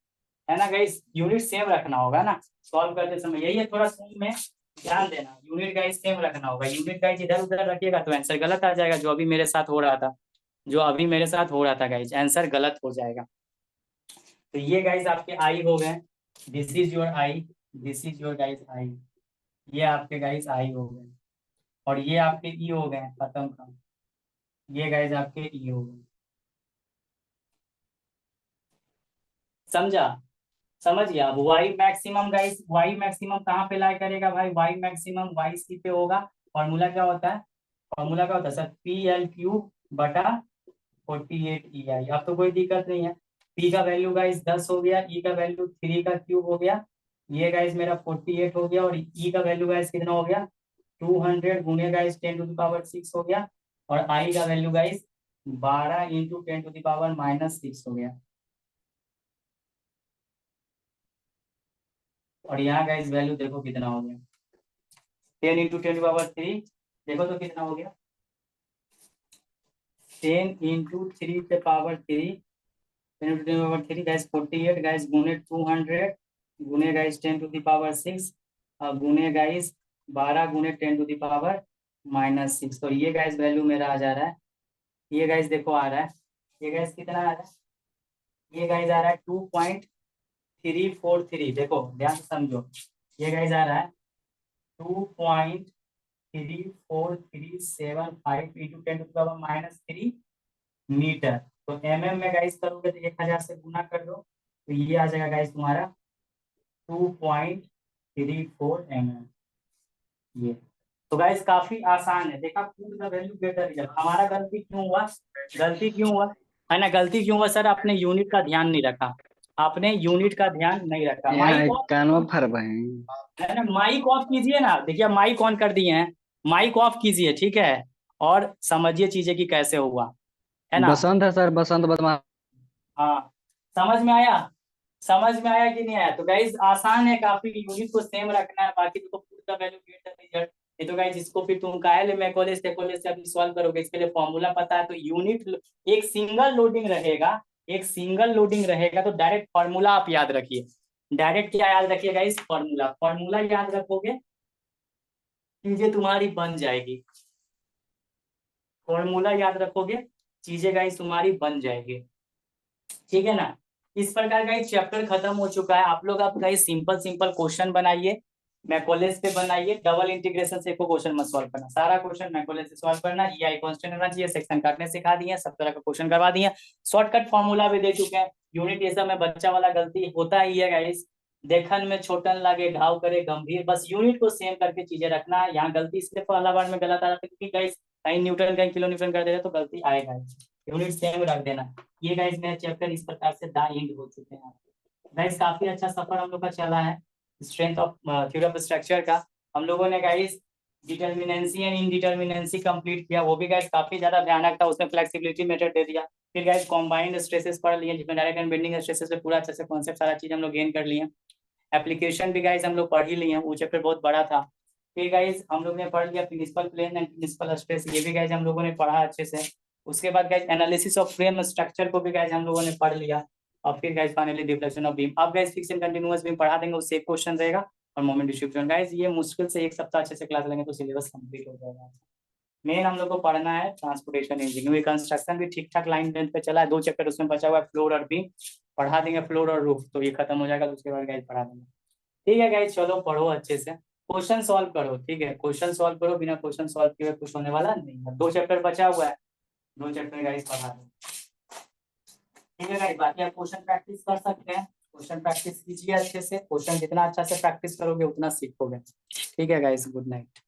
[SPEAKER 1] है ना गाइस। यूनिट सेम रखना होगा ना सॉल्व करते समय, यही है, थोड़ा सुन में ध्यान देना। यूनिट गाइस सेम रखना होगा, यूनिट गाइस इधर उधर रखिएगा तो आंसर गलत आ जाएगा, जो अभी मेरे साथ हो रहा था, जो अभी मेरे साथ हो रहा था गाइस, आंसर गलत हो जाएगा। तो ये गाइस आपके आई हो गए, this is your I, this is your guys I, ये आपके गाइस आई हो गए। और ये आपके ई हो गए, खत्म काम। ये गाइस आपके ई हो गए, समझा? समझ गया। अब Y maximum guys, Y maximum कहाँ पे लाई करेगा भाई? वाई मैक्सिमम वाई सी पे होगा। फॉर्मूला क्या होता है? फॉर्मूला क्या होता है सर? PL³/48 EI। अब तो कोई दिक्कत नहीं है। पी का वैल्यू गाइस 10 हो गया, ई का वैल्यू 3 का क्यूब हो गया, ये गाइस मेरा 48 हो गया, और ई का वैल्यू गाइस कितना हो गया, 200 गुने गाइस 10⁻6 हो गया, और आई का वैल्यू गाइस 12 इंटू 10⁻⁻6 हो गया। और यहाँ गाइस वैल्यू देखो कितना हो गया, 10 इंटू 10⁻3, देखो तो कितना हो गया, 10 इंटू 3 गाइस 48 गाइस, गुने 200 गुने गाइस 10⁻6, गुने गाइस 12 गुने 10⁻⁻6। तो ये गाइस वैल्यू मेरा आ जा रहा है, ये गाइस देखो आ रहा है, ये गाइस कितना आ रहा है, ये गाइस आ रहा है 2.343। देखो ध्यान से समझो, ये गाइस आ रहा है 2.34375 इंटू 10⁻³ मीटर। तो mm में गाइस करोगे तो 1000 से गुना कर दो, तो ये आ जाएगा गाइस तुम्हारा 2.34 mm। ये तो गाइस काफी आसान है, देखा, put the value greater result. हमारा गलती क्यों हुआ, गलती क्यों हुआ, है ना, गलती क्यों हुआ सर? आपने यूनिट का ध्यान नहीं रखा, आपने यूनिट का ध्यान नहीं रखा।
[SPEAKER 2] यहाँ
[SPEAKER 1] माइक ऑफ,
[SPEAKER 2] इक्यानवे फर्क है।
[SPEAKER 1] है ना, माइक ऑफ कीजिए ना, देखिए माइक ऑन कर दिए हैं, माइक ऑफ कीजिए, ठीक है, और समझिए चीजें कि कैसे हुआ, है ना।
[SPEAKER 2] बसंत है सर, बसंत बदमाश।
[SPEAKER 1] हाँ, समझ में आया, समझ में आया कि नहीं आया? तो गाइस आसान है काफी, यूनिट को सेम रखना है, बाकी तो put the value get the result. ये तो गाइस इसको फिर तुम काहे में कॉलेज से अभी सॉल्व करोगे, इसके लिए फॉर्मूला पता है तो यूनिट, एक सिंगल लोडिंग रहेगा, एक सिंगल लोडिंग रहेगा तो डायरेक्ट फॉर्मूला आप याद रखिए। डायरेक्ट क्या याद रखिए गाइस? फॉर्मूला, फॉर्मूला याद रखोगे, चीजें तुम्हारी बन जाएगी। फॉर्मूला याद रखोगे, चीजें गाइस तुम्हारी बन जाएगी, ठीक है ना। इस प्रकार का चैप्टर खत्म हो चुका है। आप लोग अब गाइस सिंपल सिंपल क्वेश्चन बनाइए, मैकोलेस पे बनाइए, डबल इंटीग्रेशन से कोई क्वेश्चन मत सॉल्व करना, सारा क्वेश्चन मैकोलेस से सॉल्व करना। EI कांस्टेंट होना चाहिए, सेक्शन काटने सिखा दिए, सब तरह का क्वेश्चन करवा दिए, शॉर्टकट फार्मूला भी दे चुके हैं। यूनिट ये सब में बच्चा वाला गलती होता ही है गाइस, देखन में छोटन लगे घाव करे गंभीर, बस यूनिट को सेम करके चीजें रखना है। यहाँ गलती इसलिए पहला बार में गलत आ जाता है क्योंकि गाइस कहीं न्यूटन कहीं किलो न्यूटन कर देते तो गलती आएगा, यूनिट सेम रख देना। ये गाइस मेरा चैप्टर इस प्रकार से द एंड हो चुके हैं। गाइस काफी अच्छा सफर हम लोग का चला है strength of theory of structure का। हम लोगों ने गाइस डिटर्मिनेंसी एंड इनडिटर्मिनेंसी कंप्लीट किया, वो भी गाइस काफी ज्यादा भयानक था, उसमें फ्लेक्सिबिलिटी मेथड दे दिया। फिर गाइस कॉम्बाइंड स्ट्रेसेस पढ़ लिए, जिसमें डायरेक्ट एंड बेंडिंग स्ट्रेसेस पे पूरा अच्छे से कॉन्सेप्ट सारा चीज हम लोग गेन कर लिए। एप्लीकेशन भी गाइस हम लोग पढ़ ही लिए, वो चैप्टर बहुत बड़ा था। फिर गाइस हम लोग ने पढ़ लिया principal plane and principal stress, ये भी गाइस हम लोगों ने पढ़ा अच्छे से। उसके बाद guys analysis of frame structure को भी गाइस हम लोगों ने पढ़ लिया। और फिर guys finally deflection of beam. अब guys fix and continuous beam पढ़ा देंगे, उससे एक क्वेश्चन रहेगा, और मोमेंट डिस्ट्रीब्यूशन। गाइस ये मुश्किल से एक सप्ताह अच्छे से क्लास लेंगे तो सिलेबस कंप्लीट हो जाएगा। मेन हम लोग को पढ़ना है ट्रांसपोर्टेशन इंजीनियरिंग, कंस्ट्रक्शन भी ठीक ठाक लाइन लेंथ पे चला है, 2 चैप्टर उसमें बचा हुआ है, फ्लोर और बीम पढ़ा देंगे, फ्लोर और रूफ, तो ये खत्म हो जाएगा तो उसके बाद गाइस पढ़ा देंगे। ठीक है गाइस, चलो पढ़ो अच्छे से, क्वेश्चन सॉल्व करो, ठीक है, क्वेश्चन सॉल्व करो, बिना क्वेश्चन सॉल्व किए कुछ होने वाला नहीं है। 2 चैप्टर बचा हुआ है, 2 चैप्टर गाइस पढ़ा दो, ठीक है गाइस। बाकी आप क्वेश्चन प्रैक्टिस कर सकते हैं, क्वेश्चन प्रैक्टिस कीजिए अच्छे से, क्वेश्चन जितना अच्छा से प्रैक्टिस करोगे उतना सीखोगे। ठीक है गाइस, गुड नाइट।